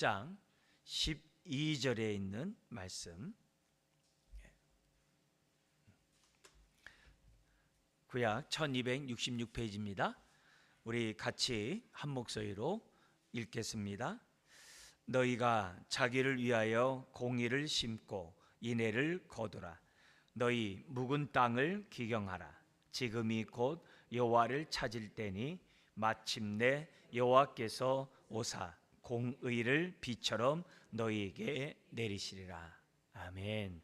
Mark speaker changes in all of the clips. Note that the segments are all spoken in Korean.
Speaker 1: 장 12절에 있는 말씀, 구약 1266페이지입니다. 우리 같이 한 목소리로 읽겠습니다. 너희가 자기를 위하여 공의를 심고 인애를 거두라. 너희 묵은 땅을 기경하라. 지금이 곧 여호와를 찾을 때니 마침내 여호와께서 오사 공의를 비처럼 너희에게 내리시리라. 아멘.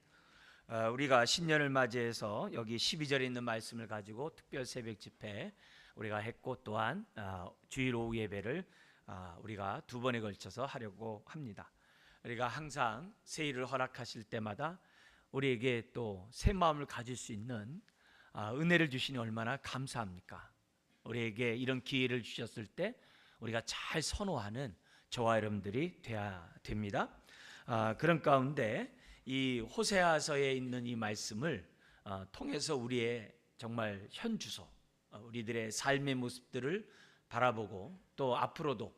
Speaker 1: 우리가 신년을 맞이해서 여기 12절에 있는 말씀을 가지고 특별 새벽 집회 우리가 했고, 또한 주일 오후 예배를 우리가 두 번에 걸쳐서 하려고 합니다. 우리가 항상 새해를 허락하실 때마다 우리에게 또 새 마음을 가질 수 있는 은혜를 주시니 얼마나 감사합니까? 우리에게 이런 기회를 주셨을 때 우리가 잘 선호하는 저와 여러분들이 돼야 됩니다. 그런 가운데 이 호세아서에 있는 이 말씀을 통해서 우리의 정말 현주소, 우리들의 삶의 모습들을 바라보고, 또 앞으로도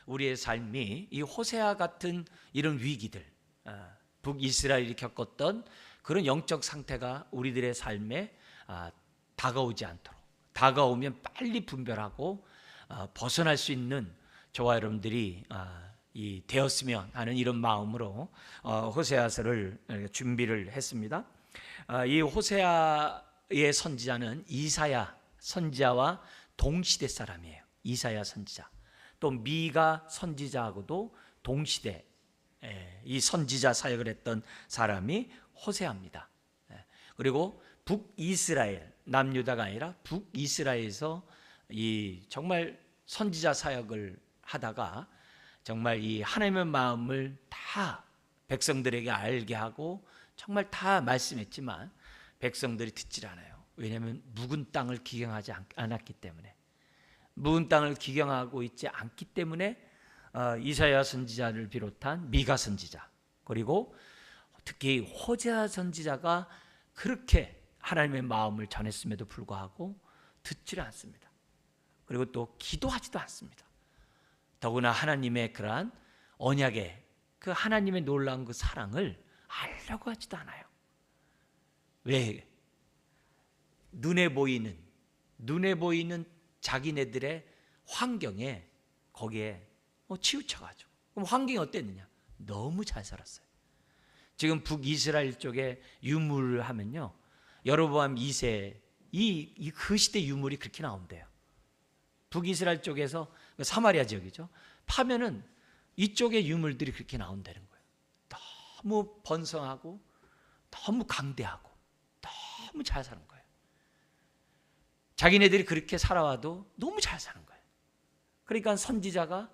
Speaker 1: 우리의 삶이 이 호세아 같은 이런 위기들, 북이스라엘이 겪었던 그런 영적 상태가 우리들의 삶에 다가오지 않도록, 다가오면 빨리 분별하고 벗어날 수 있는 저와 여러분들이 되었으면 하는 이런 마음으로 호세아서를 준비를 했습니다. 이 호세아의 선지자는 이사야 선지자와 동시대 사람이에요. 이사야 선지자, 또 미가 선지자하고도 동시대 이 선지자 사역을 했던 사람이 호세아입니다. 그리고 북이스라엘, 남유다가 아니라 북이스라엘에서 이 정말 선지자 사역을 하다가 정말 이 하나님의 마음을 다 백성들에게 알게 하고 정말 다 말씀했지만 백성들이 듣질 않아요. 왜냐하면 묵은 땅을 기경하지 않았기 때문에, 묵은 땅을 기경하고 있지 않기 때문에 이사야 선지자를 비롯한 미가 선지자, 그리고 특히 호세아 선지자가 그렇게 하나님의 마음을 전했음에도 불구하고 듣지를 않습니다. 그리고 또 기도하지도 않습니다. 더구나 하나님의 그러한 언약의 그 하나님의 놀라운 그 사랑을 알려고 하지도 않아요. 왜? 눈에 보이는 자기네들의 환경에, 거기에 치우쳐가지고. 그럼 환경이 어땠느냐? 너무 잘 살았어요. 지금 북이스라엘 쪽에 유물을 하면요, 여로보암 2세 그 시대 유물이 그렇게 나온대요. 북이스라엘 쪽에서 사마리아 지역이죠. 파면은 이쪽의 유물들이 그렇게 나온다는 거예요. 너무 번성하고 너무 강대하고 너무 잘 사는 거예요. 자기네들이 그렇게 살아와도 너무 잘 사는 거예요. 그러니까 선지자가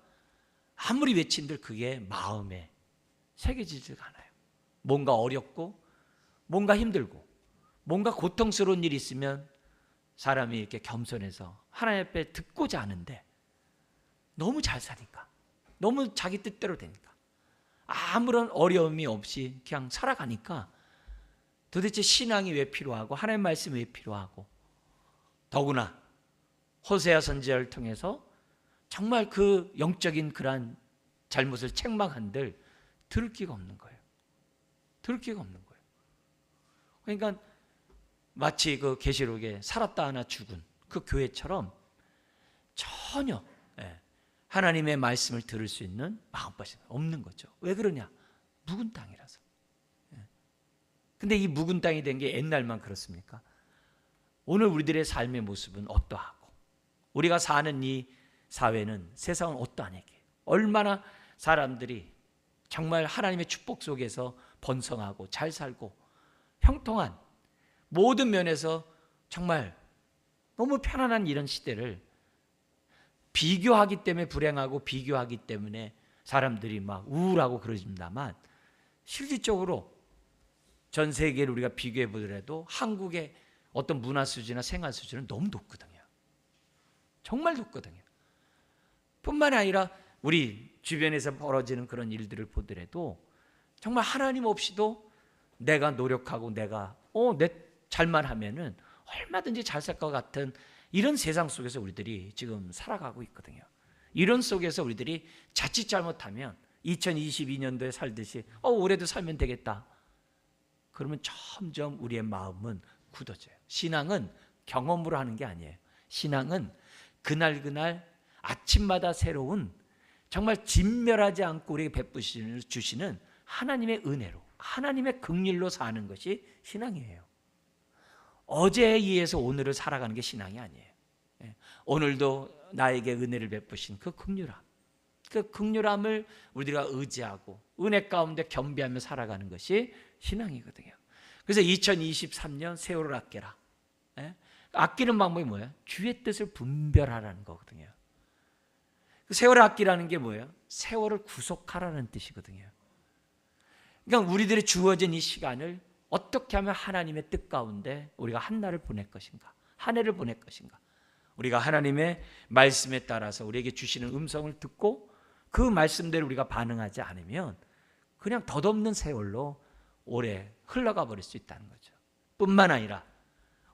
Speaker 1: 아무리 외친들 그게 마음에 새겨지지가 않아요. 뭔가 어렵고 뭔가 힘들고 뭔가 고통스러운 일이 있으면 사람이 이렇게 겸손해서 하나님 앞에 듣고자 하는데, 너무 잘 사니까, 너무 자기 뜻대로 되니까, 아무런 어려움이 없이 그냥 살아가니까 도대체 신앙이 왜 필요하고 하나님의 말씀이 왜 필요하고, 더구나 호세아 선지자를 통해서 정말 그 영적인 그러한 잘못을 책망한들 들을 기가 없는 거예요. 들을 기가 없는 거예요. 그러니까 마치 그 계시록에 살았다 하나 죽은 그 교회처럼 전혀 하나님의 말씀을 들을 수 있는 마음밭이 없는 거죠. 왜 그러냐? 묵은 땅이라서. 근데 이 묵은 땅이 된 게 옛날만 그렇습니까? 오늘 우리들의 삶의 모습은 어떠하고, 우리가 사는 이 사회는, 세상은 어떠한 얘기예요? 얼마나 사람들이 정말 하나님의 축복 속에서 번성하고 잘 살고 형통한 모든 면에서 정말 너무 편안한 이런 시대를 비교하기 때문에 불행하고, 비교하기 때문에 사람들이 막 우울하고 그러십니다만, 실질적으로 전 세계를 우리가 비교해 보더라도 한국의 어떤 문화 수준이나 생활 수준은 너무 높거든요. 정말 높거든요. 뿐만 아니라 우리 주변에서 벌어지는 그런 일들을 보더라도 정말 하나님 없이도 내가 노력하고 내가 내 잘만 하면은 얼마든지 잘 살 것 같은 이런 세상 속에서 우리들이 지금 살아가고 있거든요. 이런 속에서 우리들이 자칫 잘못하면 2022년도에 살듯이 올해도 살면 되겠다. 그러면 점점 우리의 마음은 굳어져요. 신앙은 경험으로 하는 게 아니에요. 신앙은 그날 아침마다 새로운 정말 진멸하지 않고 우리에게 베푸시는 하나님의 은혜로, 하나님의 긍휼로 사는 것이 신앙이에요. 어제에 의해서 오늘을 살아가는 게 신앙이 아니에요. 오늘도 나에게 은혜를 베푸신 그 긍휼함, 그 긍휼함을 우리가 의지하고 은혜 가운데 겸비하며 살아가는 것이 신앙이거든요. 그래서 2023년 세월을 아껴라. 아끼는 방법이 뭐예요? 주의 뜻을 분별하라는 거거든요. 세월을 아끼라는 게 뭐예요? 세월을 구속하라는 뜻이거든요. 그러니까 우리들이 주어진 이 시간을 어떻게 하면 하나님의 뜻 가운데 우리가 한 날을 보낼 것인가, 한 해를 보낼 것인가. 우리가 하나님의 말씀에 따라서 우리에게 주시는 음성을 듣고 그 말씀대로 우리가 반응하지 않으면 그냥 덧없는 세월로 오래 흘러가 버릴 수 있다는 거죠. 뿐만 아니라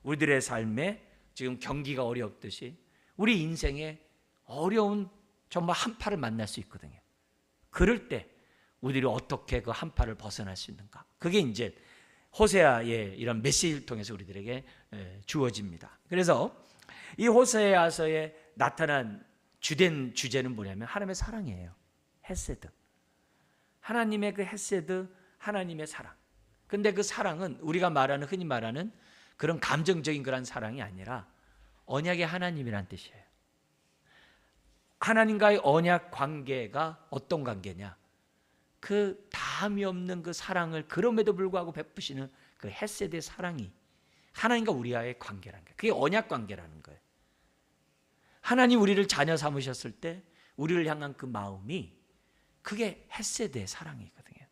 Speaker 1: 우리들의 삶에 지금 경기가 어렵듯이 우리 인생에 어려운 정말 한파를 만날 수 있거든요. 그럴 때 우리들이 어떻게 그 한파를 벗어날 수 있는가? 그게 이제 호세아의 이런 메시지를 통해서 우리들에게 주어집니다. 그래서 이 호세아서에 나타난 주된 주제는 뭐냐면 하나님의 사랑이에요. 헤세드. 하나님의 그 헤세드, 하나님의 사랑. 근데 그 사랑은 우리가 흔히 말하는 그런 감정적인 그런 사랑이 아니라 언약의 하나님이란 뜻이에요. 하나님과의 언약 관계가 어떤 관계냐? 그 다함이 없는 그 사랑을 그럼에도 불구하고 베푸시는 그 헤세드의 사랑이 하나님과 우리와의 관계라는 거예요. 그게 언약 관계라는 거예요. 하나님 우리를 자녀 삼으셨을 때 우리를 향한 그 마음이 그게 헤세드의 사랑이거든요.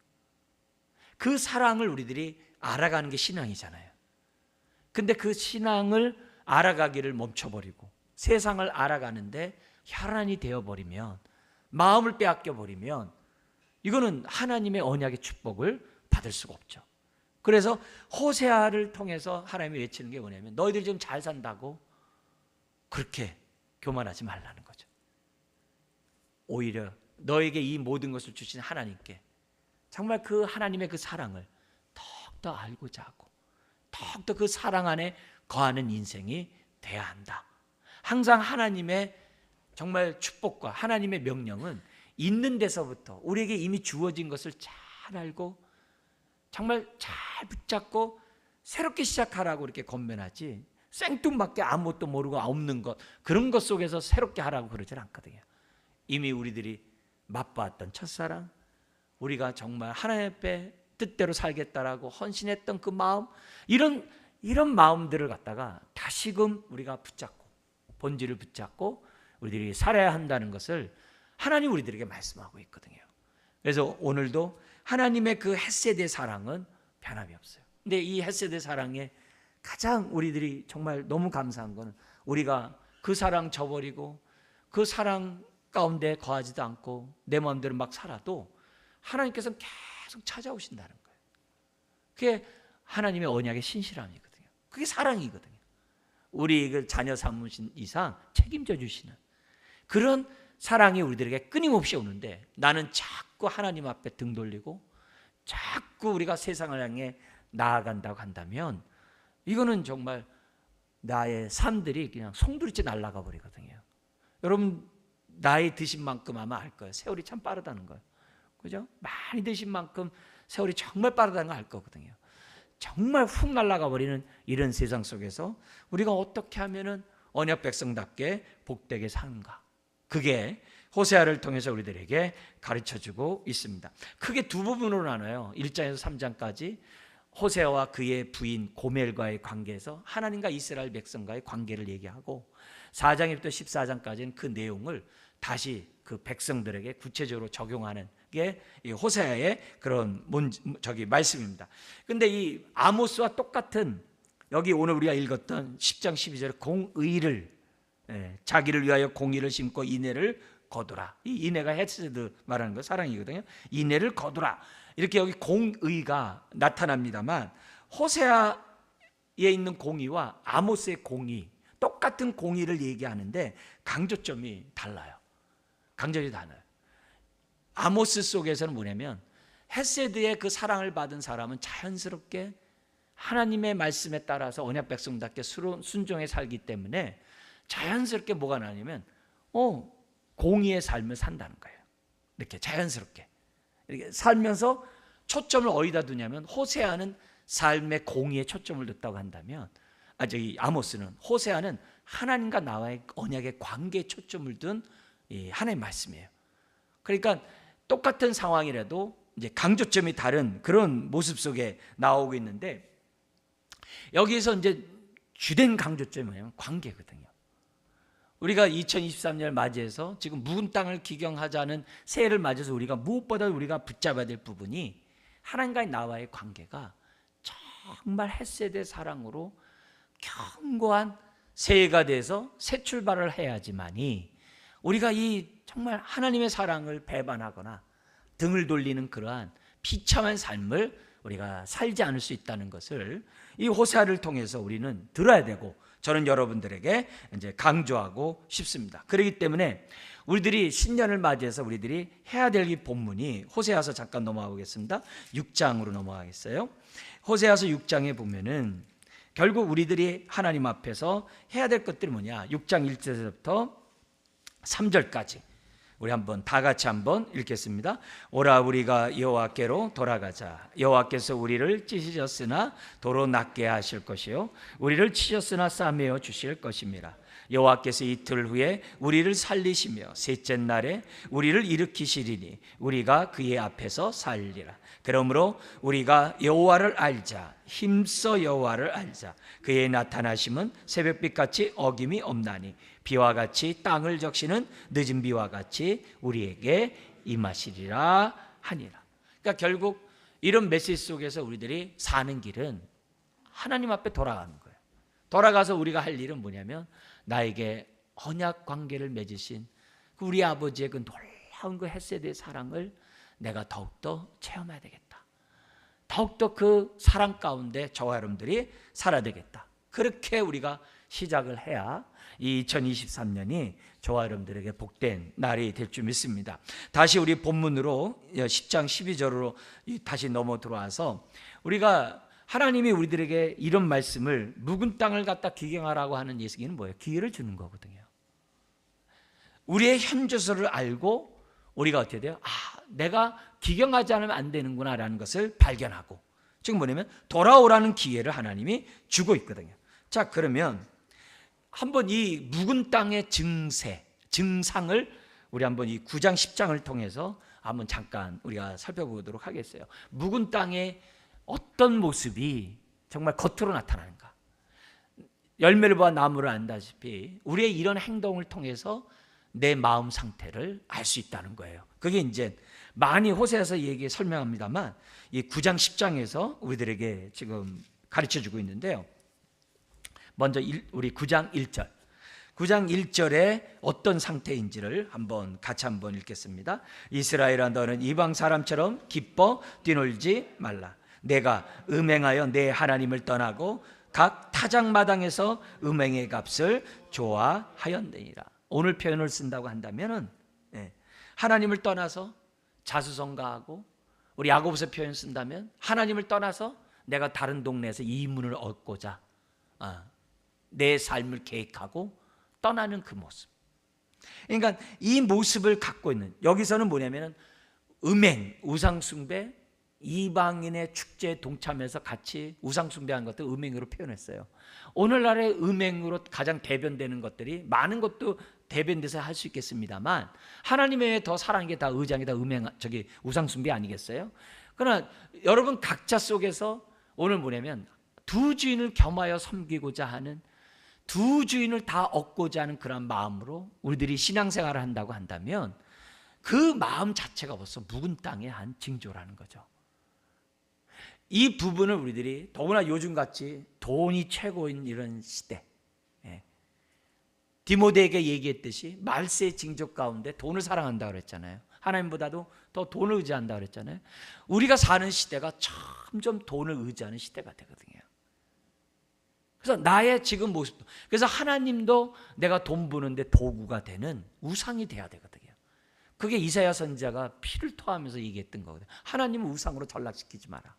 Speaker 1: 그 사랑을 우리들이 알아가는 게 신앙이잖아요. 근데 그 신앙을 알아가기를 멈춰버리고 세상을 알아가는데 혈안이 되어버리면, 마음을 빼앗겨버리면 이거는 하나님의 언약의 축복을 받을 수가 없죠. 그래서 호세아를 통해서 하나님이 외치는 게 뭐냐면 너희들이 좀 잘 산다고 그렇게 교만하지 말라는 거죠. 오히려 너에게 이 모든 것을 주신 하나님께 정말 그 하나님의 그 사랑을 더욱더 알고자 하고 더욱더 그 사랑 안에 거하는 인생이 돼야 한다. 항상 하나님의 정말 축복과 하나님의 명령은 있는 데서부터 우리에게 이미 주어진 것을 잘 알고 정말 잘 붙잡고 새롭게 시작하라고 이렇게 권면하지, 생뚱맞게 아무것도 모르고 없는 것, 그런 것 속에서 새롭게 하라고 그러질 않거든요. 이미 우리들이 맛보았던 첫사랑, 우리가 정말 하나님 앞에 뜻대로 살겠다라고 헌신했던 그 마음, 이런 마음들을 갖다가 다시금 우리가 붙잡고 본질을 붙잡고 우리들이 살아야 한다는 것을 하나님 우리들에게 말씀하고 있거든요. 그래서 오늘도 하나님의 그 헤세드의 사랑은 변함이 없어요. 근데 이 헤세드의 사랑에 가장 우리들이 정말 너무 감사한 것은 우리가 그 사랑 저버리고 그 사랑 가운데 거하지도 않고 내 마음대로 막 살아도 하나님께서는 계속 찾아오신다는 거예요. 그게 하나님의 언약의 신실함이거든요. 그게 사랑이거든요. 우리 그 자녀 삼으신 이상 책임져 주시는 그런 사랑이 우리들에게 끊임없이 오는데, 나는 자꾸 하나님 앞에 등 돌리고 자꾸 우리가 세상을 향해 나아간다고 한다면 이거는 정말 나의 삶들이 그냥 송두리째 날아가 버리거든요. 여러분 나이 드신 만큼 아마 알 거예요. 세월이 참 빠르다는 걸. 그죠? 많이 드신 만큼 세월이 정말 빠르다는 걸 알 거거든요. 정말 훅 날아가 버리는 이런 세상 속에서 우리가 어떻게 하면은 언약 백성답게 복되게 사는가? 그게 호세아를 통해서 우리들에게 가르쳐주고 있습니다. 크게 두 부분으로 나눠요. 1장에서 3장까지 호세아와 그의 부인 고멜과의 관계에서 하나님과 이스라엘 백성과의 관계를 얘기하고, 4장부터 14장까지는 그 내용을 다시 그 백성들에게 구체적으로 적용하는 게 이 호세아의 그런 말씀입니다. 근데 이 아모스와 똑같은, 여기 오늘 우리가 읽었던 10장 12절에 공의를, 자기를 위하여 공의를 심고 인애를 거두라. 이 인애가 헤세드 말하는 거, 사랑이거든요. 인애를 거두라. 이렇게 여기 공의가 나타납니다만 호세아에 있는 공의와 아모스의 공의, 똑같은 공의를 얘기하는데 강조점이 달라요. 강조점이 달라요. 아모스 속에서는 뭐냐면 헤세드의 그 사랑을 받은 사람은 자연스럽게 하나님의 말씀에 따라서 언약 백성답게 순종해 살기 때문에 자연스럽게 뭐가 나냐면 공의의 삶을 산다는 거예요. 이렇게 자연스럽게 이렇게 살면서 초점을 어디다 두냐면 호세아는 삶의 공의에 초점을 뒀다고 한다면 아모스는 호세아는 하나님과 나와의 언약의 관계에 초점을 둔 하나님의 말씀이에요. 그러니까 똑같은 상황이라도 이제 강조점이 다른 그런 모습 속에 나오고 있는데 여기에서 이제 주된 강조점이 뭐냐면 관계거든요. 우리가 2023년을 맞이해서 지금 묵은 땅을 기경하자는 새해를 맞이해서 우리가 무엇보다 우리가 붙잡아야 될 부분이 하나님과 나와의 관계가 정말 헤세드의 사랑으로 견고한 새해가 돼서 새 출발을 해야지만이 우리가 이 정말 하나님의 사랑을 배반하거나 등을 돌리는 그러한 비참한 삶을 우리가 살지 않을 수 있다는 것을 이 호세아를 통해서 우리는 들어야 되고 저는 여러분들에게 이제 강조하고 싶습니다. 그렇기 때문에 우리들이 신년을 맞이해서 우리들이 해야 될 이 본문이 호세아서 잠깐 넘어가 보겠습니다. 6장으로 넘어가겠어요. 호세아서 6장에 보면은 결국 우리들이 하나님 앞에서 해야 될 것들이 뭐냐? 6장 1절부터 3절까지 우리 한번 다 같이 한번 읽겠습니다. 오라 우리가 여호와께로 돌아가자. 여호와께서 우리를 찢으셨으나 도로 낫게 하실 것이요 우리를 치셨으나 싸매어 주실 것입니다. 여호와께서 이틀 후에 우리를 살리시며 셋째 날에 우리를 일으키시리니 우리가 그의 앞에서 살리라. 그러므로 우리가 여호와를 알자. 힘써 여호와를 알자. 그의 나타나심은 새벽빛같이 어김이 없나니 비와 같이 땅을 적시는 늦은 비와 같이 우리에게 임하시리라 하니라. 그러니까 결국 이런 메시지 속에서 우리들이 사는 길은 하나님 앞에 돌아가는 거예요. 돌아가서 우리가 할 일은 뭐냐면 나에게 언약 관계를 맺으신 그 우리 아버지의 그 놀라운 그 헤세드의 사랑을 내가 더욱더 체험해야 되겠다. 더욱더 그 사랑 가운데 저와 여러분들이 살아야 되겠다. 그렇게 우리가 시작을 해야 이 2023년이 저와 여러분들에게 복된 날이 될 줄 믿습니다. 다시 우리 본문으로 10장 12절로 다시 넘어 들어와서 우리가 하나님이 우리들에게 이런 말씀을 묵은 땅을 갖다 기경하라고 하는 얘기는 뭐예요? 기회를 주는 거거든요. 우리의 현주소를 알고 우리가 어떻게 돼요? 내가 기경하지 않으면 안 되는구나 라는 것을 발견하고 지금 뭐냐면 돌아오라는 기회를 하나님이 주고 있거든요. 자, 그러면 한번 이 묵은 땅의 증상을 우리 한번 이 9장 10장을 통해서 한번 잠깐 우리가 살펴보도록 하겠어요. 묵은 땅의 어떤 모습이 정말 겉으로 나타나는가? 열매를 보아 나무를 안다시피 우리의 이런 행동을 통해서 내 마음 상태를 알 수 있다는 거예요. 그게 이제 많이 호세아서 얘기 설명합니다만 이 9장 10장에서 우리들에게 지금 가르쳐주고 있는데요. 먼저 우리 9장 1절. 9장 1절에 어떤 상태인지를 같이 한번 읽겠습니다. 이스라엘아 너는 이방 사람처럼 기뻐 뛰놀지 말라. 내가 음행하여 내 하나님을 떠나고 각 타작마당에서 음행의 값을 좋아하였느니라. 오늘 표현을 쓴다고 한다면은 하나님을 떠나서 자수성가하고 우리 야고보서 표현 쓴다면 하나님을 떠나서 내가 다른 동네에서 이문을 얻고자 내 삶을 계획하고 떠나는 그 모습. 그러니까 이 모습을 갖고 있는 여기서는 뭐냐면은 음행, 우상숭배, 이방인의 축제에 동참해서 같이 우상숭배한 것들 음행으로 표현했어요. 오늘날의 음행으로 가장 대변되는 것들이 많은 것도 대변돼서 할 수 있겠습니다만 하나님 외에 더 사랑하는 게 다 의장이 다 우상숭배 아니겠어요? 그러나 여러분 각자 속에서 오늘 뭐냐면 두 주인을 겸하여 섬기고자 하는 두 주인을 다 얻고자 하는 그런 마음으로 우리들이 신앙생활을 한다고 한다면 그 마음 자체가 벌써 묵은 땅의 한 징조라는 거죠. 이 부분을 우리들이 더구나 요즘같이 돈이 최고인 이런 시대, 디모데에게 얘기했듯이 말세의 징조 가운데 돈을 사랑한다고 그랬잖아요. 하나님보다도 더 돈을 의지한다고 그랬잖아요. 우리가 사는 시대가 점점 돈을 의지하는 시대가 되거든요. 그래서 나의 지금 모습도, 그래서 하나님도 내가 돈 버는데 도구가 되는 우상이 돼야 되거든요. 그게 이사야 선지자가 피를 토하면서 얘기했던 거거든요. 하나님은 우상으로 전락시키지 마라.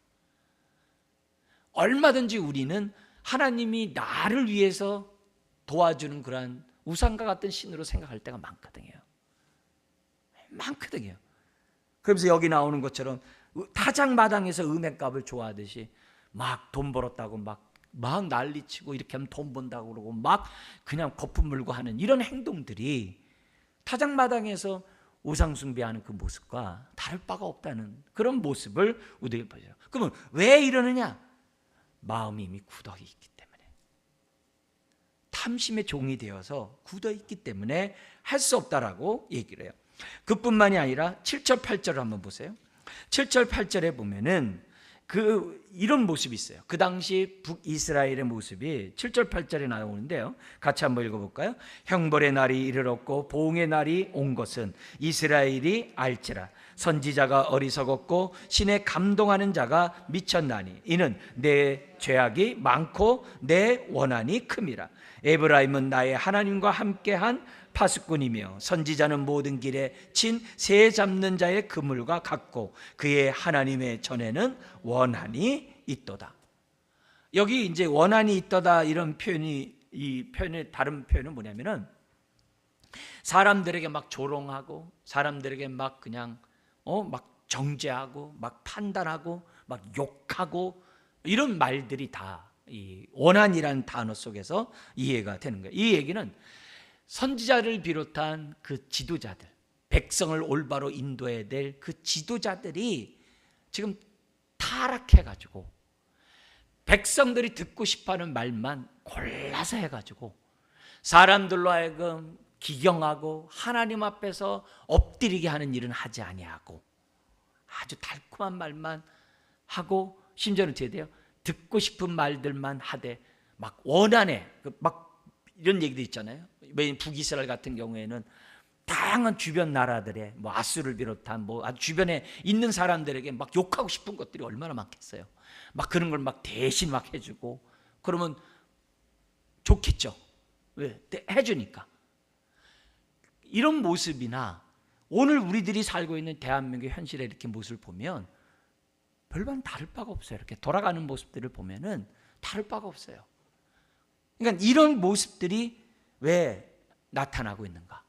Speaker 1: 얼마든지 우리는 하나님이 나를 위해서 도와주는 그러한 우상과 같은 신으로 생각할 때가 많거든요. 많거든요. 그러면서 여기 나오는 것처럼 타작마당에서 음행값을 좋아하듯이 막 돈 벌었다고 막 난리치고 이렇게 하면 돈 번다고 그러고 막 그냥 거품 물고 하는 이런 행동들이 타작마당에서 우상 숭배하는 그 모습과 다를 바가 없다는 그런 모습을 우리에게 보여요. 그러면 왜 이러느냐? 마음이 이미 굳어 있기 때문에, 탐심의 종이 되어서 굳어 있기 때문에 할 수 없다라고 얘기를 해요. 그뿐만이 아니라 7절 8절을 한번 보세요. 7절 8절에 보면은 이런 모습이 있어요. 그 당시 북이스라엘의 모습이 7절 8절에 나오는데요, 같이 한번 읽어볼까요? 형벌의 날이 이르렀고 보응의 날이 온 것은 이스라엘이 알지라. 선지자가 어리석었고 신에 감동하는 자가 미쳤나니 이는 내 죄악이 많고 내 원한이 큼이라. 에브라임은 나의 하나님과 함께한 파수꾼이며 선지자는 모든 길에 친 새 잡는 자의 그물과 같고 그의 하나님의 전에는 원한이 있도다. 여기 이제 원한이 있도다 이런 표현이, 이 표현의 다른 표현은 뭐냐면은 사람들에게 막 조롱하고 사람들에게 막 그냥 막 정죄하고 막 판단하고 막 욕하고 이런 말들이 다 이 원한이라는 단어 속에서 이해가 되는 거예요. 이 얘기는 선지자를 비롯한 그 지도자들, 백성을 올바로 인도해야 될 그 지도자들이 지금 타락해가지고 백성들이 듣고 싶어하는 말만 골라서 해가지고 사람들로 하여금 기경하고 하나님 앞에서 엎드리게 하는 일은 하지 아니하고 아주 달콤한 말만 하고 심지어는 어떻게 돼요? 듣고 싶은 말들만 하되 막 원한에 막 이런 얘기도 있잖아요. 북이스라엘 같은 경우에는 다양한 주변 나라들의 뭐 아수를 비롯한 뭐 주변에 있는 사람들에게 막 욕하고 싶은 것들이 얼마나 많겠어요. 막 그런 걸 막 대신 막 해주고 그러면 좋겠죠. 왜? 해주니까. 이런 모습이나 오늘 우리들이 살고 있는 대한민국의 현실의 이렇게 모습을 보면 별반 다를 바가 없어요. 이렇게 돌아가는 모습들을 보면은 다를 바가 없어요. 그러니까 이런 모습들이 왜 나타나고 있는가?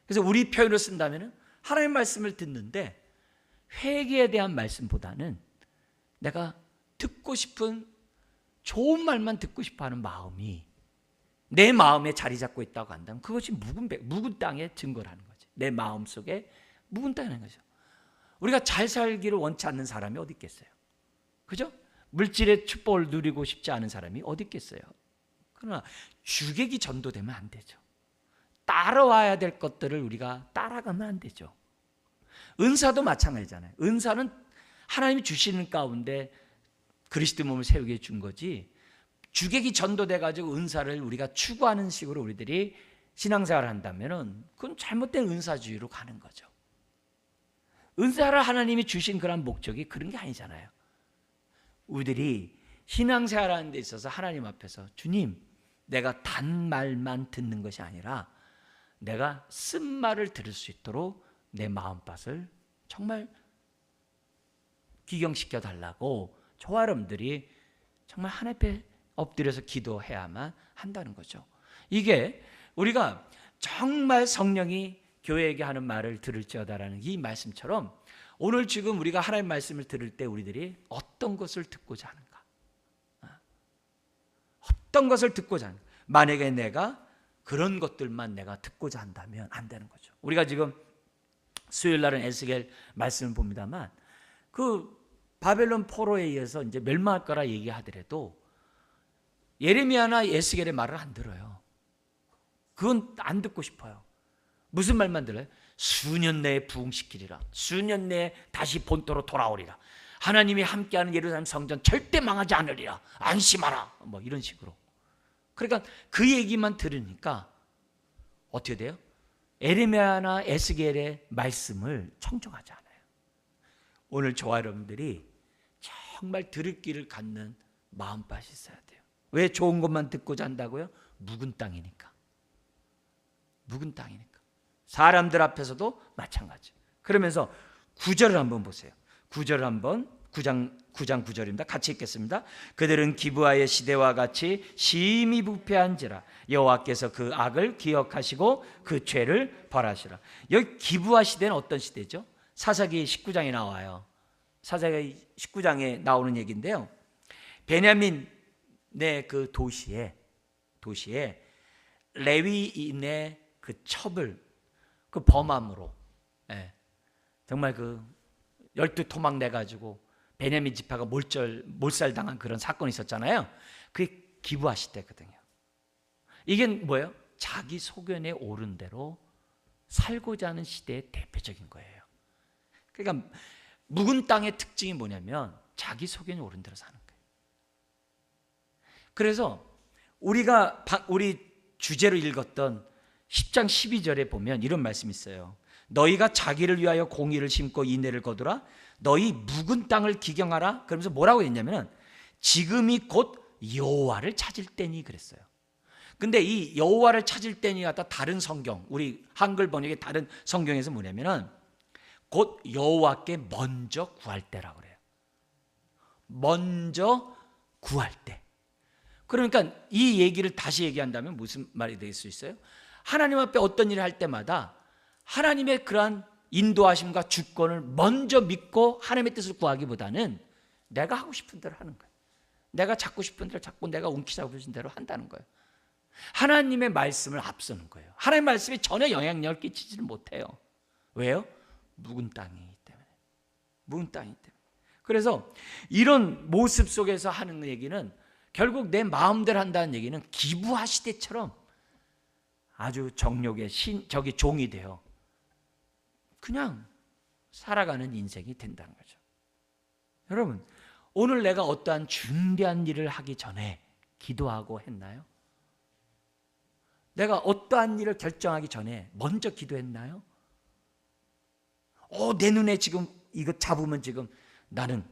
Speaker 1: 그래서 우리 표현을 쓴다면은 하나님의 말씀을 듣는데 회개에 대한 말씀보다는 내가 듣고 싶은 좋은 말만 듣고 싶어하는 마음이 내 마음에 자리 잡고 있다고 한다면 그것이 묵은 땅의 증거라는 거죠. 내 마음 속에 묵은 땅이라는 거죠. 우리가 잘 살기를 원치 않는 사람이 어디 있겠어요? 그죠? 물질의 축복을 누리고 싶지 않은 사람이 어디 있겠어요? 그러나 주객이 전도되면 안 되죠. 따라와야 될 것들을 우리가 따라가면 안 되죠. 은사도 마찬가지잖아요. 은사는 하나님이 주시는 가운데 그리스도 몸을 세우게 준 거지, 주객이 전도돼 가지고 은사를 우리가 추구하는 식으로 우리들이 신앙생활을 한다면 그건 잘못된 은사주의로 가는 거죠. 은사를 하나님이 주신 그런 목적이 그런 게 아니잖아요. 우리들이 신앙생활하는 데 있어서 하나님 앞에서 주님, 내가 단 말만 듣는 것이 아니라 내가 쓴 말을 들을 수 있도록 내 마음밭을 정말 기경시켜 달라고 저와 여러분들이 정말 하나님 앞에 엎드려서 기도해야만 한다는 거죠. 이게 우리가 정말 성령이 교회에게 하는 말을 들을지어다라는 이 말씀처럼 오늘 지금 우리가 하나님의 말씀을 들을 때 우리들이 어떤 것을 듣고자 하는가, 어떤 것을 듣고자 하는가. 만약에 내가 그런 것들만 내가 듣고자 한다면 안 되는 거죠. 우리가 지금 수요일 날은 에스겔 말씀을 봅니다만 그 바벨론 포로에 의해서 이제 멸망할 거라 얘기하더라도 예레미야나 에스겔의 말을 안 들어요. 그건 안 듣고 싶어요. 무슨 말만 들어요? 수년 내에 부흥시키리라. 수년 내에 다시 본토로 돌아오리라. 하나님이 함께하는 예루살렘 성전 절대 망하지 않으리라. 안심하라. 뭐 이런 식으로. 그러니까 그 얘기만 들으니까 어떻게 돼요? 예레미야나 에스겔의 말씀을 청종하지 않아요. 오늘 저와 여러분들이 정말 들을 길을 갖는 마음밭이 있어야 돼요. 왜 좋은 것만 듣고자 한다고요? 묵은 땅이니까. 묵은 땅이니까. 사람들 앞에서도 마찬가지. 그러면서 9절을 한번 보세요. 9절을 한번 9장 9절입니다. 같이 읽겠습니다. 그들은 기브아의 시대와 같이 심히 부패한지라 여호와께서 그 악을 기억하시고 그 죄를 벌하시라. 여기 기브아 시대는 어떤 시대죠? 사사기 19장에 나와요. 사사기 19장에 나오는 얘기인데요. 베냐민의 그 도시에 레위인의 그 첩을 그 범함으로 정말 그 12토막 내가지고 베냐민 지파가 몰살당한 그런 사건이 있었잖아요. 그게 기브아 시대거든요. 이게 뭐예요? 자기 소견에 오른 대로 살고자 하는 시대의 대표적인 거예요. 그러니까 묵은 땅의 특징이 뭐냐면 자기 소견에 오른 대로 사는 거예요. 그래서 우리 주제로 읽었던 10장 12절에 보면 이런 말씀이 있어요. 너희가 자기를 위하여 공의를 심고 인애를 거두라. 너희 묵은 땅을 기경하라. 그러면서 뭐라고 했냐면 지금이 곧 여호와를 찾을 때니 그랬어요. 근데 이 여호와를 찾을 때니 갖다 다른 성경, 우리 한글 번역의 다른 성경에서 뭐냐면은 곧 여호와께 먼저 구할 때라고 그래요. 먼저 구할 때. 그러니까 이 얘기를 다시 얘기한다면 무슨 말이 될 수 있어요? 하나님 앞에 어떤 일을 할 때마다 하나님의 그러한 인도하심과 주권을 먼저 믿고 하나님의 뜻을 구하기보다는 내가 하고 싶은 대로 하는 거예요. 내가 잡고 싶은 대로 잡고 내가 운키 잡으신 대로 한다는 거예요. 하나님의 말씀을 앞서는 거예요. 하나님의 말씀이 전혀 영향력을 끼치지는 못해요. 왜요? 묵은 땅이기 때문에. 묵은 땅이기 때문에. 그래서 이런 모습 속에서 하는 얘기는 결국 내 마음대로 한다는 얘기는 기브아 시대처럼 아주 정욕의 종이 되어 그냥 살아가는 인생이 된다는 거죠. 여러분, 오늘 내가 어떠한 중대한 일을 하기 전에 기도하고 했나요? 내가 어떠한 일을 결정하기 전에 먼저 기도했나요? 내 눈에 지금 이거 잡으면 지금 나는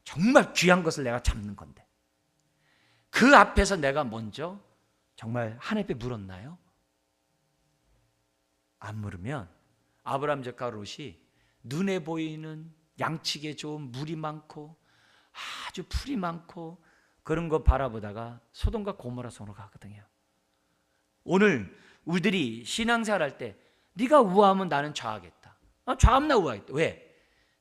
Speaker 1: 정말 귀한 것을 내가 잡는 건데 그 앞에서 내가 먼저 정말 하나님께 물었나요? 안 물으면 아브라함 적과 롯이 눈에 보이는 양치기에 좋은 물이 많고 아주 풀이 많고 그런 거 바라보다가 소돔과 고모라 손으로 가거든요. 오늘 우리들이 신앙생활 할 때 네가 우아하면 나는 좌하겠다. 좌하면 나 우아하겠다. 왜?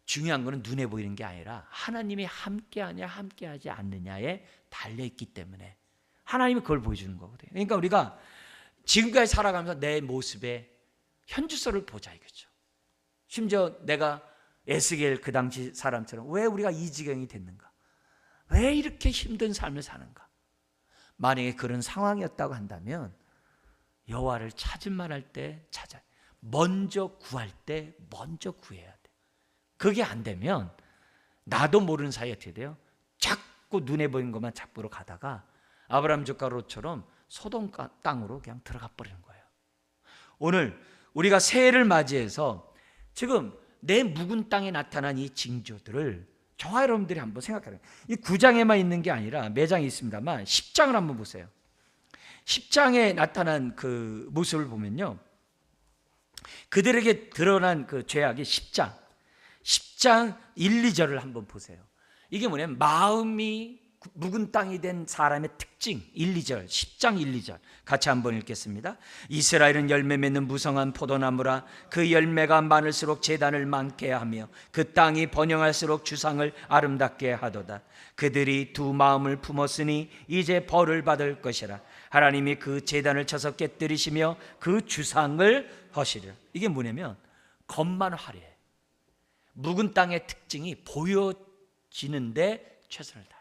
Speaker 1: 중요한 거는 눈에 보이는 게 아니라 하나님이 함께하냐 함께하지 않느냐에 달려있기 때문에 하나님이 그걸 보여주는 거거든요. 그러니까 우리가 지금까지 살아가면서 내 모습의 현주소를 보자 이거죠. 심지어 내가 에스겔 그 당시 사람처럼 왜 우리가 이 지경이 됐는가? 왜 이렇게 힘든 삶을 사는가? 만약에 그런 상황이었다고 한다면 여호와를 찾을 만할 때 찾아야 돼. 먼저 구할 때 먼저 구해야 돼. 그게 안 되면 나도 모르는 사이에 어떻게 돼요? 자꾸 눈에 보이는 것만 잡으러 가다가 아브라함 족과 롯처럼 소돔 땅으로 그냥 들어가 버리는 거예요. 오늘 우리가 새해를 맞이해서 지금 내 묵은 땅에 나타난 이 징조들을 저와 여러분들이 한번 생각해요. 이 9장에만 있는 게 아니라 매장이 있습니다만 10장을 한번 보세요. 10장에 나타난 그 모습을 보면요, 그들에게 드러난 그 죄악이 10장 1, 2절을 한번 보세요. 이게 뭐냐면 마음이 묵은 땅이 된 사람의 특징 1, 2절 10장 1, 2절 같이 한번 읽겠습니다. 이스라엘은 열매 맺는 무성한 포도나무라. 그 열매가 많을수록 제단을 많게 하며 그 땅이 번영할수록 주상을 아름답게 하도다. 그들이 두 마음을 품었으니 이제 벌을 받을 것이라. 하나님이 그 제단을 쳐서 깨뜨리시며 그 주상을 허시리라. 이게 뭐냐면 겉만 화려해. 묵은 땅의 특징이 보여지는데 최선을 다해.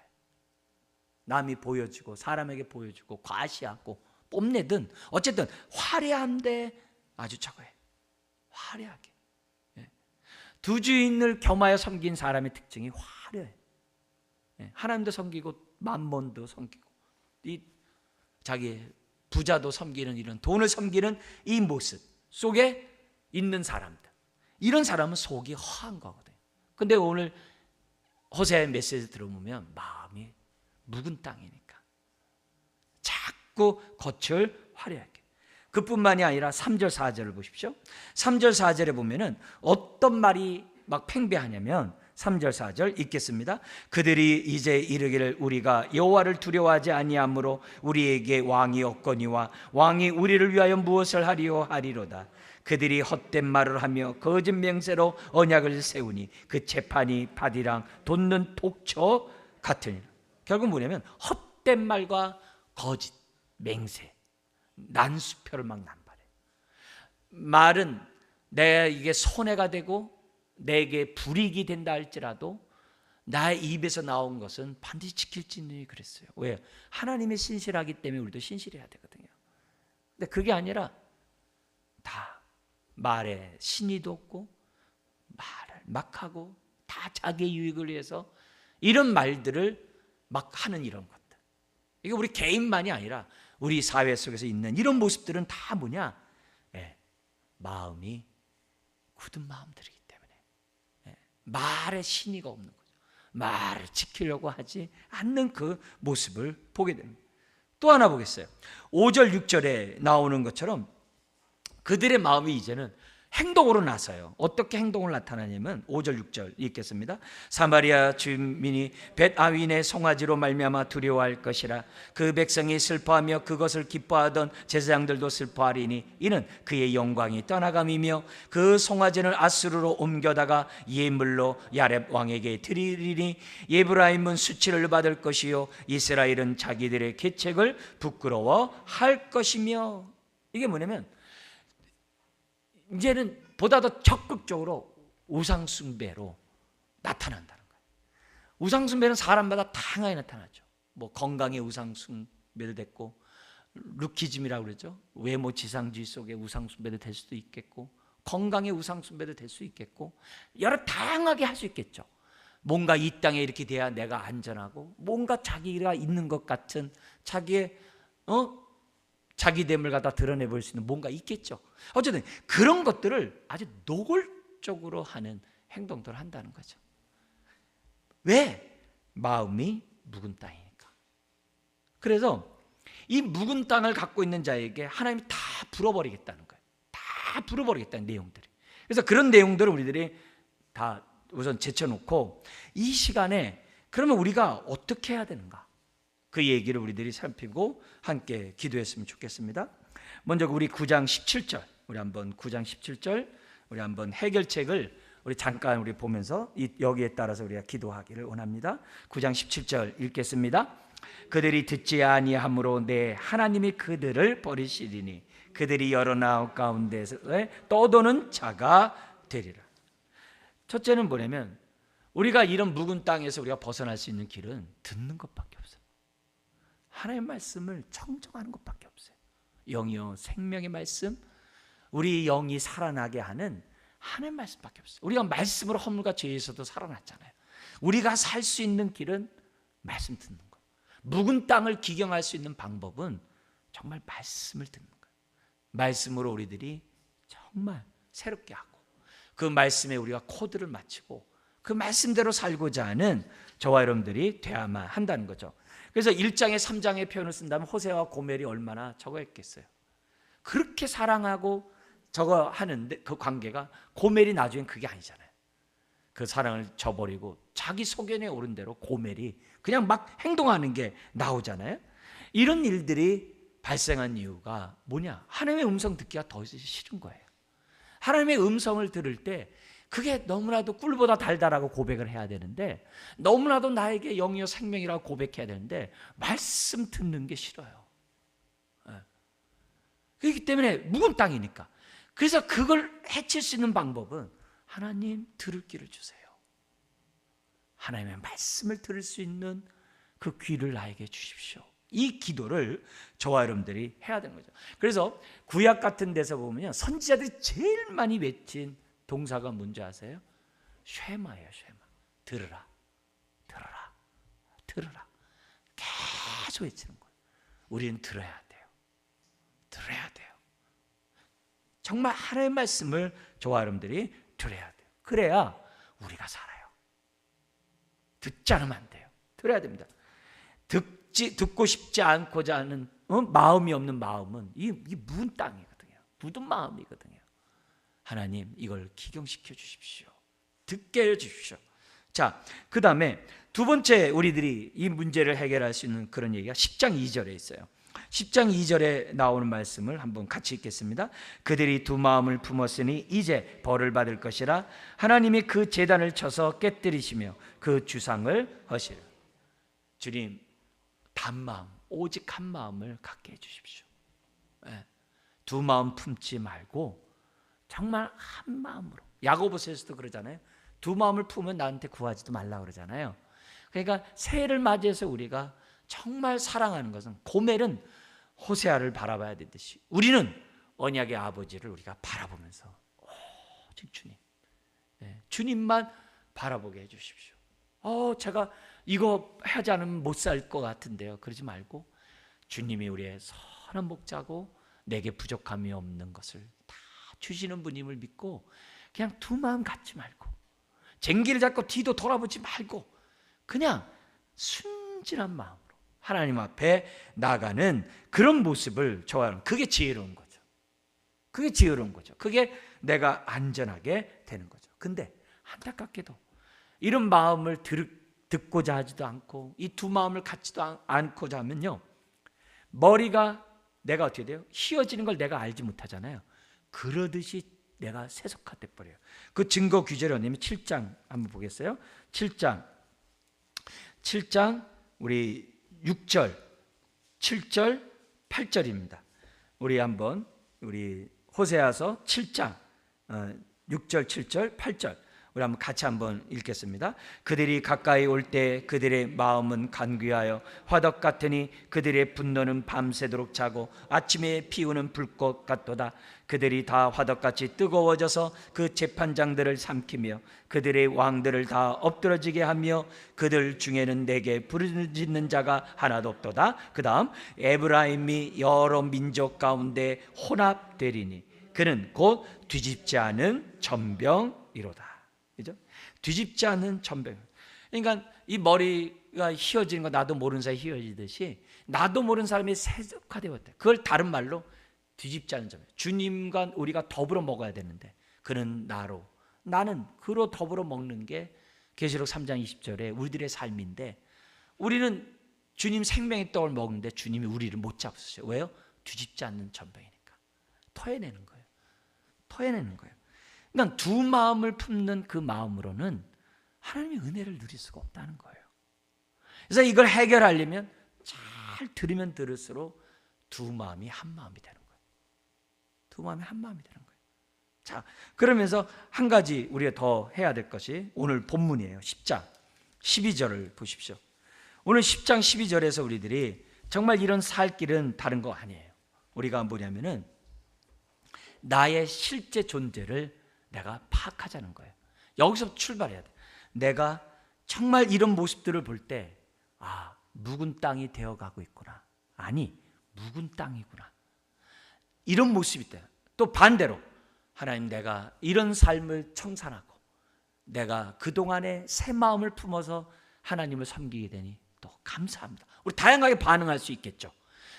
Speaker 1: 남이 보여주고 사람에게 보여주고 과시하고 뽐내든 어쨌든 화려한데 아주 적어해. 화려하게. 두 주인을 겸하여 섬긴 사람의 특징이 화려해. 하나님도 섬기고 만몬도 섬기고 이 자기 부자도 섬기는 이런 돈을 섬기는 이 모습 속에 있는 사람들, 이런 사람은 속이 허한 거거든요. 근데 오늘 호세아의 메시지 들어보면 마음이 묵은 땅이니까 자꾸 겉을 화려하게. 그뿐만이 아니라 3절 4절을 보십시오. 3절 4절에 보면은 어떤 말이 막 팽배하냐면 3절 4절 읽겠습니다. 그들이 이제 이르기를 우리가 여호와를 두려워하지 아니하므로 우리에게 왕이 없거니와 왕이 우리를 위하여 무엇을 하리요 하리로다. 그들이 헛된 말을 하며 거짓 맹세로 언약을 세우니 그 재판이 바디랑 돋는 독처 같으니라. 결국 뭐냐면 헛된 말과 거짓 맹세, 난수표를 막 남발해. 말은 내 이게 손해가 되고 내게 불이익이 된다 할지라도 나의 입에서 나온 것은 반드시 지킬지니 그랬어요. 왜? 하나님의 신실하기 때문에 우리도 신실해야 되거든요. 근데 그게 아니라 다 말에 신의도 없고 말을 막 하고 다 자기의 유익을 위해서 이런 말들을 막 하는 이런 것들. 이게 우리 개인만이 아니라 우리 사회 속에서 있는 이런 모습들은 다 뭐냐? 마음이 굳은 마음들이기 때문에 말에 신의가 없는 거죠. 말을 지키려고 하지 않는 그 모습을 보게 됩니다. 또 하나 보겠어요. 5절 6절에 나오는 것처럼 그들의 마음이 이제는 행동으로 나서요. 어떻게 행동을 나타나냐면 5절 6절 읽겠습니다. 사마리아 주민이 벳아윈의 송아지로 말미암아 두려워할 것이라. 그 백성이 슬퍼하며 그것을 기뻐하던 제사장들도 슬퍼하리니 이는 그의 영광이 떠나감이며 그 송아지는 아수르로 옮겨다가 예물로 야렙 왕에게 드리리니 에브라임은 수치를 받을 것이요 이스라엘은 자기들의 계책을 부끄러워할 것이며. 이게 뭐냐면 이제는 보다 더 적극적으로 우상숭배로 나타난다는 거예요. 우상숭배는 사람마다 다양하게 나타나죠. 뭐 건강의 우상숭배도 됐고, 루키즘이라고 그러죠. 외모 지상주의 속의 우상숭배도 될 수도 있겠고, 건강의 우상숭배도 될 수 있겠고, 여러 다양하게 할 수 있겠죠. 뭔가 이 땅에 이렇게 돼야 내가 안전하고, 뭔가 자기가 있는 것 같은 자기의 자기됨을 갖다 드러내볼 수 있는 뭔가 있겠죠. 어쨌든 그런 것들을 아주 노골적으로 하는 행동들을 한다는 거죠. 왜? 마음이 묵은 땅이니까. 그래서 이 묵은 땅을 갖고 있는 자에게 하나님이 다 불어버리겠다는 거예요. 다 불어버리겠다는 내용들이. 그래서 그런 내용들을 우리들이 다 우선 제쳐놓고 이 시간에 그러면 우리가 어떻게 해야 되는가? 그 얘기를 우리들이 살피고 함께 기도했으면 좋겠습니다. 먼저 우리 9장 17절, 우리 한번 9장 17절, 우리 한번 해결책을 우리 잠깐 우리 보면서 여기에 따라서 우리가 기도하기를 원합니다. 9장 17절 읽겠습니다. 그들이 듣지 아니함으로 내 하나님이 그들을 버리시리니 그들이 여러 나온 가운데서 떠도는 자가 되리라. 첫째는 뭐냐면 우리가 이런 묵은 땅에서 우리가 벗어날 수 있는 길은 듣는 것밖에 없어요. 하나님의 말씀을 청정하는 것밖에 없어요. 영이요 생명의 말씀, 우리 영이 살아나게 하는 하나님의 말씀밖에 없어요. 우리가 말씀으로 허물과 죄에서도 살아났잖아요. 우리가 살 수 있는 길은 말씀 듣는 것. 묵은 땅을 기경할 수 있는 방법은 정말 말씀을 듣는 거예요. 말씀으로 우리들이 정말 새롭게 하고 그 말씀에 우리가 코드를 맞추고 그 말씀대로 살고자 하는 저와 여러분들이 되어야만 한다는 거죠. 그래서 1장에 3장의 표현을 쓴다면 호세와 고멜이 얼마나 저거 했겠어요. 그렇게 사랑하고 저거 하는데 그 관계가 고멜이 나중엔 그게 아니잖아요. 그 사랑을 저버리고 자기 소견에 오른 대로 고멜이 그냥 막 행동하는 게 나오잖아요. 이런 일들이 발생한 이유가 뭐냐? 하나님의 음성 듣기가 더 싫은 거예요. 하나님의 음성을 들을 때 그게 너무나도 꿀보다 달달하고 고백을 해야 되는데 너무나도 나에게 영이요 생명이라고 고백해야 되는데 말씀 듣는 게 싫어요. 그렇기 때문에 묵은 땅이니까. 그래서 그걸 해칠 수 있는 방법은 하나님 들을 귀를 주세요. 하나님의 말씀을 들을 수 있는 그 귀를 나에게 주십시오. 이 기도를 저와 여러분들이 해야 되는 거죠. 그래서 구약 같은 데서 보면 선지자들이 제일 많이 외친 동사가 뭔지 아세요? 쉐마예요. 쉐마. 들으라, 들으라, 들으라. 계속 외치는 거예요. 우리는 들어야 돼요. 들어야 돼요. 정말 하나님의 말씀을 저와 여러분들이 들어야 돼요. 그래야 우리가 살아요. 듣지 않으면 안 돼요. 들어야 됩니다. 듣지 듣고 싶지 않고자 하는 마음이 없는 마음은 이 묵은 땅이거든요. 묻은 마음이거든요. 하나님 이걸 기경시켜 주십시오. 듣게 해 주십시오. 자, 그 다음에 두 번째 우리들이 이 문제를 해결할 수 있는 그런 얘기가 10장 2절에 있어요. 10장 2절에 나오는 말씀을 한번 같이 읽겠습니다. 그들이 두 마음을 품었으니 이제 벌을 받을 것이라. 하나님이 그 제단을 쳐서 깨뜨리시며 그 주상을 허시라. 주님, 단마음, 오직 한 마음을 갖게 해주십시오. 두 마음 품지 말고 정말 한 마음으로. 야고보서에서도 그러잖아요. 두 마음을 품으면 나한테 구하지도 말라 그러잖아요. 그러니까 새해를 맞이해서 우리가 정말 사랑하는 것은, 고멜은 호세아를 바라봐야 되듯이 우리는 언약의 아버지를 우리가 바라보면서 오직 주님, 주님만 바라보게 해주십시오. 제가 이거 하지 않으면 못 살 것 같은데요. 그러지 말고 주님이 우리의 선한 목자고 내게 부족함이 없는 것을 다 주시는 분임을 믿고 그냥 두 마음 갖지 말고 쟁기를 잡고 뒤도 돌아보지 말고 그냥 순진한 마음으로 하나님 앞에 나가는 그런 모습을 좋아하는, 그게 지혜로운 거죠. 그게 지혜로운 거죠. 그게 내가 안전하게 되는 거죠. 근데 안타깝게도 이런 마음을 듣고자 하지도 않고 이 두 마음을 갖지도 않고자 하면요, 머리가 내가 어떻게 돼요? 휘어지는 걸 내가 알지 못하잖아요. 그러듯이 내가 세속화돼 버려요. 그 증거 규제를 언니면 7장 한번 보겠어요? 7장 우리 6절, 7절, 8절입니다. 우리 한번 우리 호세아서 7장 6절, 7절, 8절 우리 한번 같이 한번 읽겠습니다. 그들이 가까이 올 때 그들의 마음은 간귀하여 화덕 같으니 그들의 분노는 밤새도록 자고 아침에 피우는 불꽃 같도다. 그들이 다 화덕같이 뜨거워져서 그 재판장들을 삼키며 그들의 왕들을 다 엎드러지게 하며 그들 중에는 내게 부르짖는 자가 하나도 없도다. 그 다음, 에브라임이 여러 민족 가운데 혼합되리니 그는 곧 뒤집지 않은 전병이로다. 그죠? 뒤집지 않은 전병. 그러니까 이 머리가 휘어지는 거 나도 모르는 사이에 휘어지듯이 나도 모르는 사람이 세속화되어 있다. 그걸 다른 말로 뒤집지 않은 전병. 주님과 우리가 더불어 먹어야 되는데 그는 나로, 나는 그로 더불어 먹는 게 계시록 3장 20절에 우리들의 삶인데, 우리는 주님 생명의 떡을 먹는데 주님이 우리를 못 잡으셨어요. 왜요? 뒤집지 않는 전병이니까. 토해내는 거예요. 토해내는 거예요. 그러니까 두 마음을 품는 그 마음으로는 하나님의 은혜를 누릴 수가 없다는 거예요. 그래서 이걸 해결하려면 잘 들으면 들을수록 두 마음이 한 마음이 되는 거예요. 두 마음이 한 마음이 되는 거예요. 자, 그러면서 한 가지 우리가 더 해야 될 것이 오늘 본문이에요. 10장 12절을 보십시오. 오늘 10장 12절에서 우리들이 정말 이런 살 길은 다른 거 아니에요. 우리가 뭐냐면은 나의 실제 존재를 내가 파악하자는 거예요. 여기서 출발해야 돼. 내가 정말 이런 모습들을 볼 때, 묵은 땅이 되어가고 있구나. 아니, 묵은 땅이구나. 이런 모습이 있다. 또 반대로 하나님, 내가 이런 삶을 청산하고 내가 그동안에 새 마음을 품어서 하나님을 섬기게 되니 또 감사합니다. 우리 다양하게 반응할 수 있겠죠.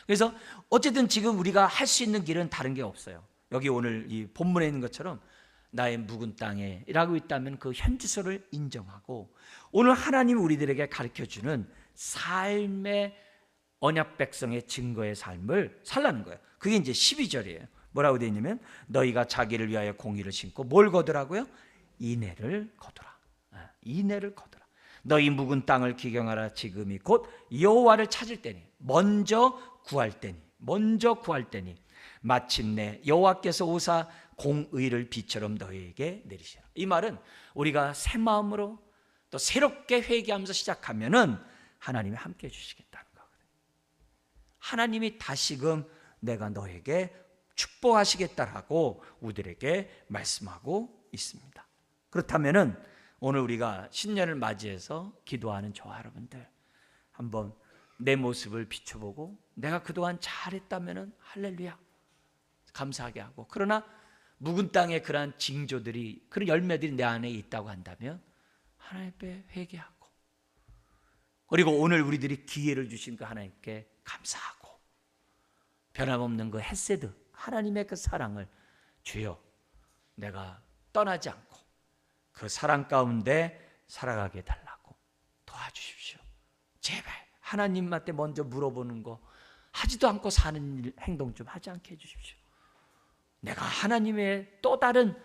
Speaker 1: 그래서 어쨌든 지금 우리가 할 수 있는 길은 다른 게 없어요. 여기 오늘 이 본문에 있는 것처럼 나의 묵은 땅에 라고 있다면 그 현지소를 인정하고 오늘 하나님이 우리들에게 가르쳐주는 삶의 언약 백성의 증거의 삶을 살라는 거예요. 그게 이제 12절이에요. 뭐라고 되어 있냐면 너희가 자기를 위하여 공의를 심고 뭘 거두라고요? 인애를 거두라. 인애를 거두라. 너희 묵은 땅을 기경하라. 지금이 곧 여호와를 찾을 때니, 먼저 구할 때니 마침내 여호와께서 오사 공의를 비처럼 너희에게 내리시라. 이 말은 우리가 새 마음으로 또 새롭게 회개하면서 시작하면은 하나님이 함께 해주시겠다는 거거든요. 하나님이 다시금 내가 너에게 축복하시겠다라고 우리들에게 말씀하고 있습니다. 그렇다면은 오늘 우리가 신년을 맞이해서 기도하는 저와 여러분들, 한번 내 모습을 비춰보고 내가 그동안 잘했다면은 할렐루야 감사하게 하고, 그러나 묵은 땅에 그러한 징조들이, 그런 열매들이 내 안에 있다고 한다면 하나님 앞에 회개하고 그리고 오늘 우리들이 기회를 주신 그 하나님께 감사하고 변함없는 그 헤세드 하나님의 그 사랑을 주여 내가 떠나지 않고 그 사랑 가운데 살아가게 달라고 도와주십시오. 제발 하나님한테 먼저 물어보는 거 하지도 않고 사는 일, 행동 좀 하지 않게 해주십시오. 내가 하나님의 또 다른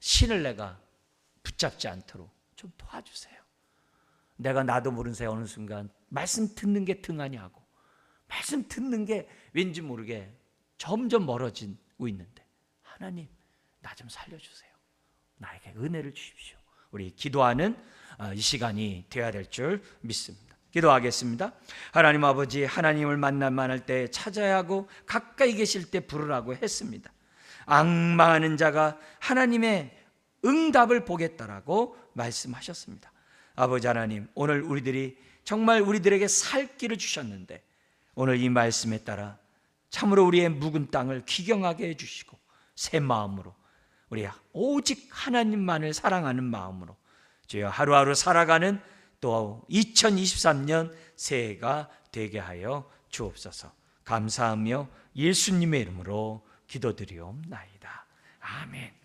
Speaker 1: 신을 내가 붙잡지 않도록 좀 도와주세요. 내가 나도 모르는 사이 어느 순간 말씀 듣는 게 등한히 하고 말씀 듣는 게 왠지 모르게 점점 멀어지고 있는데 하나님 나 좀 살려주세요. 나에게 은혜를 주십시오. 우리 기도하는 이 시간이 되어야 될 줄 믿습니다. 기도하겠습니다. 하나님 아버지, 하나님을 만나만 할 때 찾아야 하고 가까이 계실 때 부르라고 했습니다. 앙망하는 자가 하나님의 응답을 보겠다라고 말씀하셨습니다. 아버지 하나님, 오늘 우리들이 정말 우리들에게 살 길을 주셨는데 오늘 이 말씀에 따라 참으로 우리의 묵은 땅을 귀경하게 해주시고 새 마음으로 우리 오직 하나님만을 사랑하는 마음으로 주여 하루하루 살아가는 또 2023년 새해가 되게 하여 주옵소서. 감사하며 예수님의 이름으로 기도드리옵나이다. 아멘.